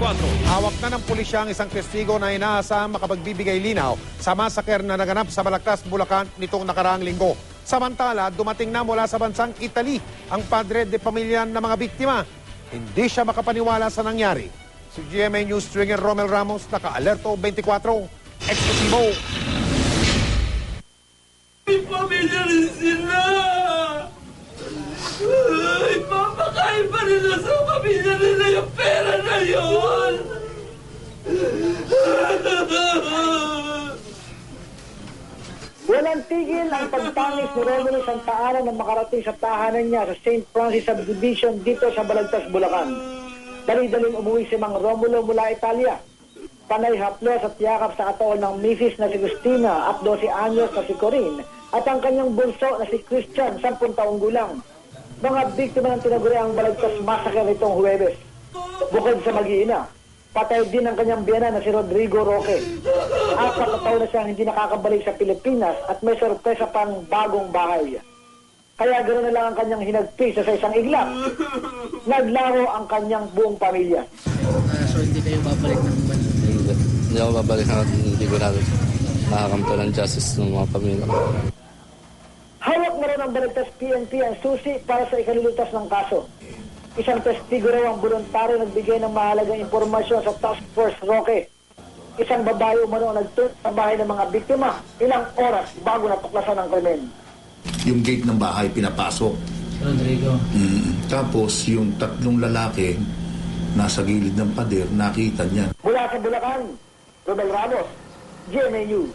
Hawak na ng pulisya ang isang testigo na inaasahang makapagbibigay linaw sa masaker na naganap sa Balagtas, Bulacan nitong nakaraang linggo. Samantala, dumating na mula sa bansang Italy ang padre de pamilya ng mga biktima. Hindi siya makapaniwala sa nangyari. Si GMA News stringer Romel Ramos, naka-alerto 24, eksklusibo. May pamilya rin sila! Ipapakain pa nila sa pamilya nila yung pera na yun! Walang tigil ang pagtangis ni Romelu Santa Ana na makarating sa tahanan niya sa St. Francis Subdivision dito sa Balagtas, Bulacan. Dali-daling umuwi si Mang Romulo mula Italia. Panay haplos at yakap sa katawan ng misis na si Cristina at 12 anyos na si Corinne at ang kanyang bunso na si Christian, 10 taong gulang. Mga biktima ng tinaguriang Balagtas Massacre nitong Huwebes. Bukod sa mag-iina, patay din ang kanyang biyana na si Rodrigo Roque. 4 na taon na siyang hindi nakakabalik sa Pilipinas at may sorpresa pang bagong bahay. Kaya ganoon na lang ang kanyang hinagpis sa isang iglap. Naglaro ang kanyang buong pamilya. So hindi kayo babalik ng bansa? Hindi ako babalik hanggang hindi ko nakakamto ng justice ng mga pamilya. Hawak na rin ang Balagtas PNP ang susi para sa ikalulutas ng kaso. Isang testigo raw ang voluntaryo nagbigay ng mahalagang impormasyon sa Task Force Roque. Isang babae umano nagtut sa bahay ng mga biktima ilang oras bago natuklasan ang krimen. Yung gate ng bahay pinapasok. Rodrigo. Tapos yung 3 lalaki nasa gilid ng pader, nakita niya. Mula sa Bulacan, Romel Ramos, GMA News.